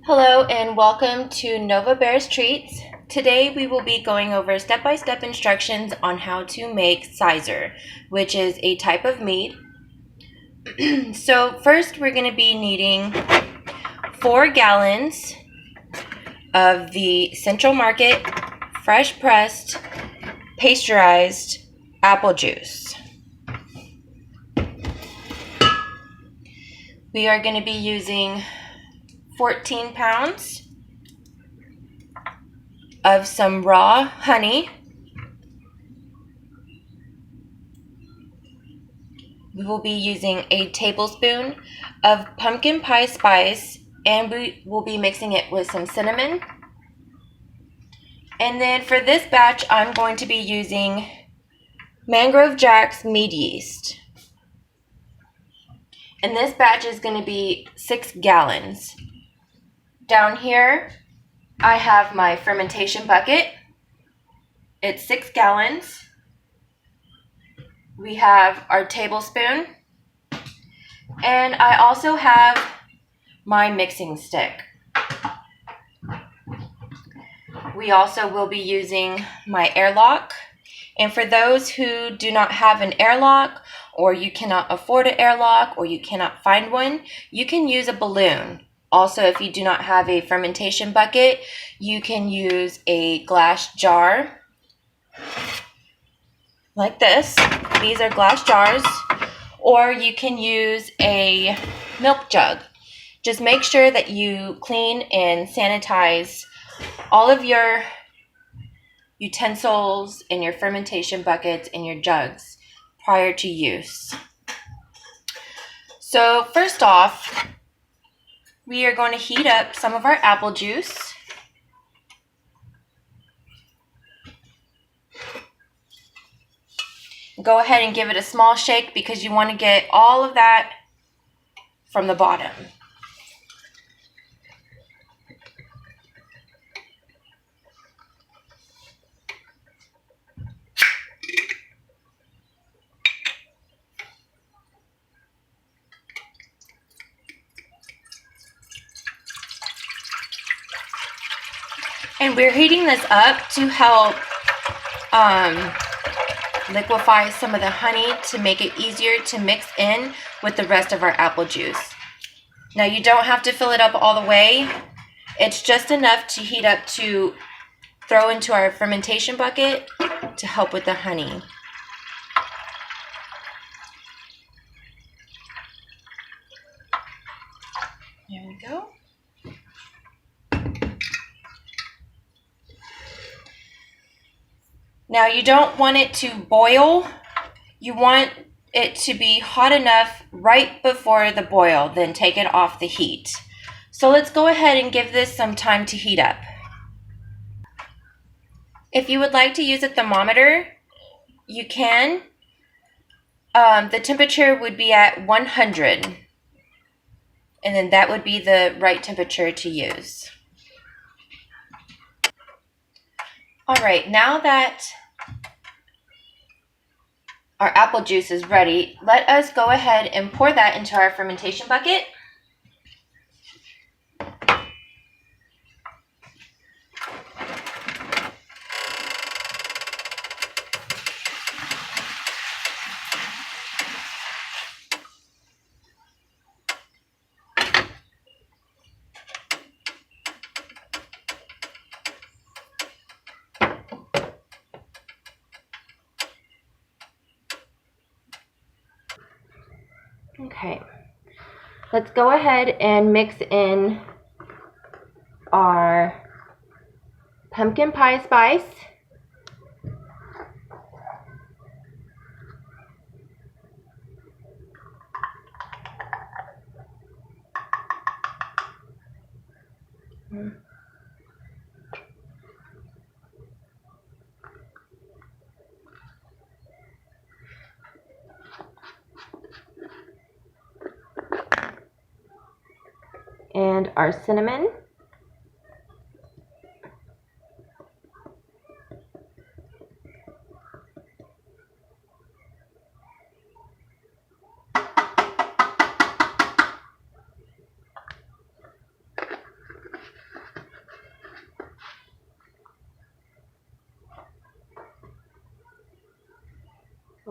Hello and welcome to Nova Bears Treats. Today we will be going over step-by-step instructions on how to make cyser, which is a type of mead. So first we're going to be needing 4 gallons of the Central Market fresh pressed pasteurized apple juice. We are going to be using 14 pounds of some raw honey. We will be using a tablespoon of pumpkin pie spice, and we will be mixing it with some cinnamon. And then for this batch, I'm going to be using Mangrove Jack's mead yeast. And this batch is going to be 6 gallons. Down here, I have my fermentation bucket. It's 6 gallons. We have our tablespoon. And I also have my mixing stick. We also will be using my airlock. And for those who do not have an airlock, or you cannot afford an airlock, or you cannot find one, you can use a balloon. Also, if you do not have a fermentation bucket, you can use a glass jar like this. These are glass jars. Or you can use a milk jug. Just make sure that you clean and sanitize all of your utensils and your fermentation buckets and your jugs prior to use. So first off, we are going to heat up some of our apple juice. Go ahead and give it a small shake because you want to get all of that from the bottom. And we're heating this up to help liquefy some of the honey to make it easier to mix in with the rest of our apple juice. Now you don't have to fill it up all the way. It's just enough to heat up to throw into our fermentation bucket to help with the honey. There we go. Now you don't want it to boil. You want it to be hot enough right before the boil, then take it off the heat. So let's go ahead and give this some time to heat up. If you would like to use a thermometer, you can. The temperature would be at 100. And then that would be the right temperature to use. All right, now that our apple juice is ready, let us go ahead and pour that into our fermentation bucket. Okay, let's go ahead and mix in our pumpkin pie spice, and our cinnamon.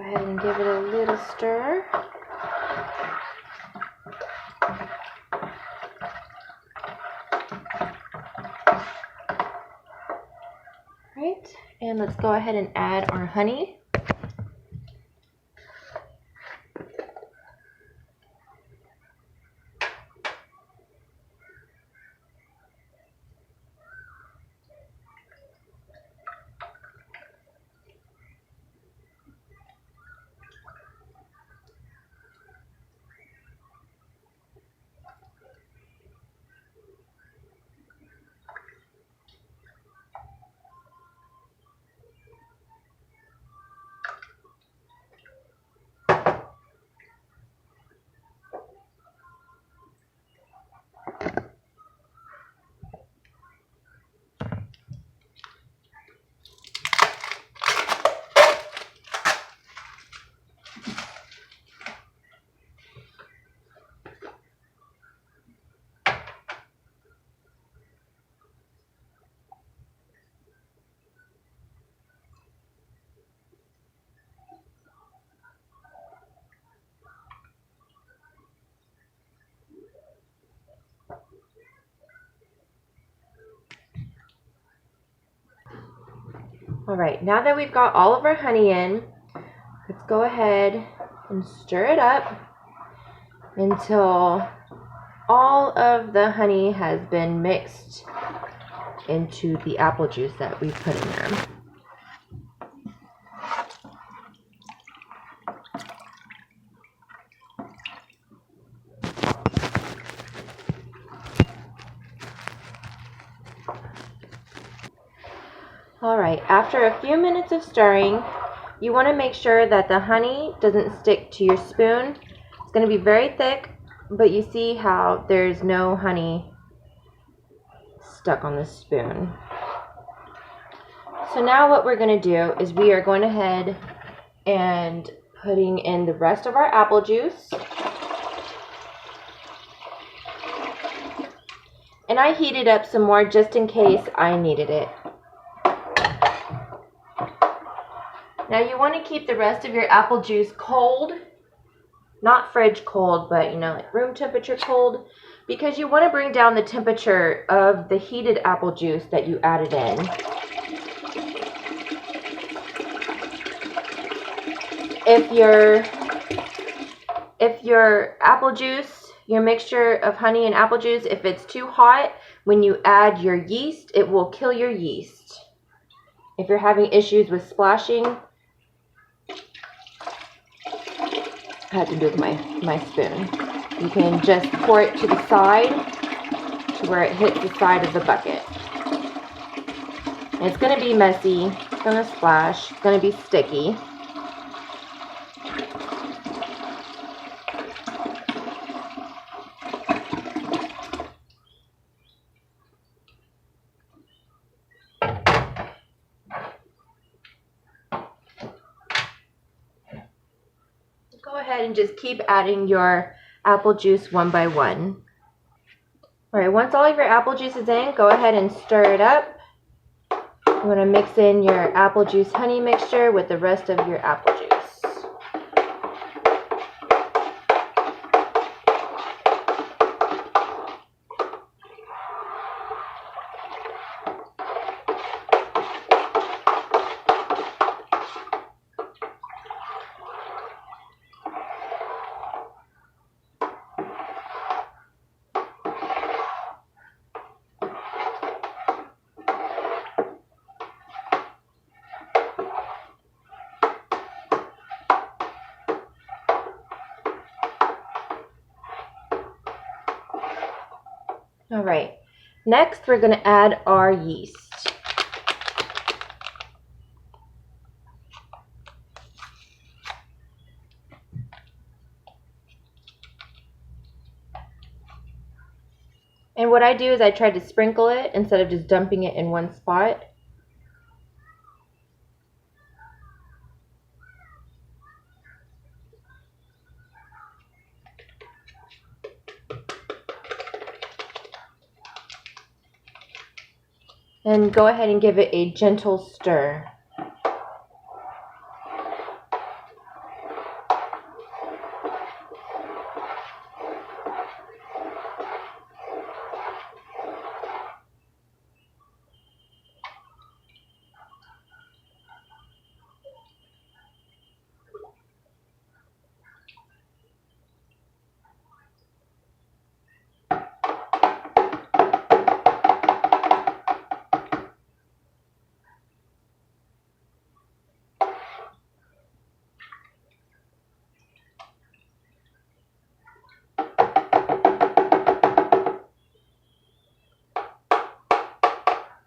Go ahead and give it a little stir. Right, and let's go ahead and add our honey. All right, now that we've got all of our honey in, let's go ahead and stir it up until all of the honey has been mixed into the apple juice that we put in there. All right, after a few minutes of stirring, you want to make sure that the honey doesn't stick to your spoon. It's going to be very thick, but you see how there's no honey stuck on the spoon. So now what we're going to do is we are going ahead and putting in the rest of our apple juice. And I heated up some more just in case I needed it. Now you want to keep the rest of your apple juice cold, not fridge cold, but like room temperature cold, because you want to bring down the temperature of the heated apple juice that you added in. If your apple juice, your mixture of honey and apple juice, if it's too hot, when you add your yeast, it will kill your yeast. If you're having issues with splashing, I had to do with my spoon. You can just pour it to the side to where it hits the side of the bucket. And it's going to be messy. It's going to splash. It's going to be sticky. Go ahead and just keep adding your apple juice one by one. Alright, once all of your apple juice is in, go ahead and stir it up. You want to mix in your apple juice honey mixture with the rest of your apple juice. All right, next we're going to add our yeast. And what I do is I try to sprinkle it instead of just dumping it in one spot. And go ahead and give it a gentle stir.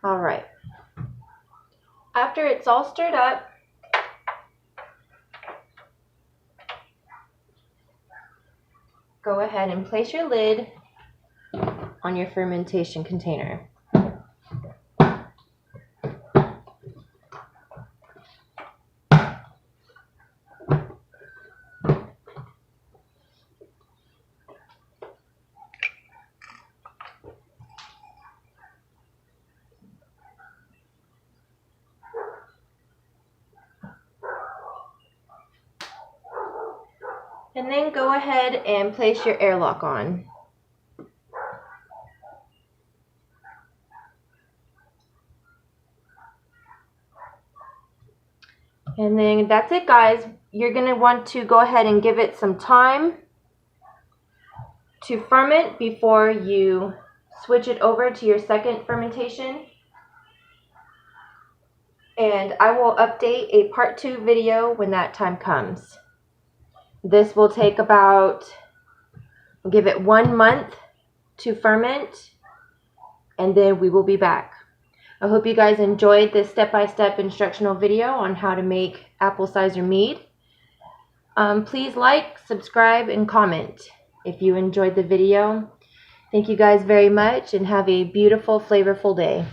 All right. After it's all stirred up, go ahead and place your lid on your fermentation container. And then go ahead and place your airlock on. And then that's it, guys. You're going to want to go ahead and give it some time to ferment before you switch it over to your second fermentation. And I will update a part 2 video when that time comes. This will take about, we'll give it 1 month to ferment, and then we will be back. I hope you guys enjoyed this step-by-step instructional video on how to make apple cider mead. Please like, subscribe, and comment if you enjoyed the video. Thank you guys very much, and have a beautiful, flavorful day.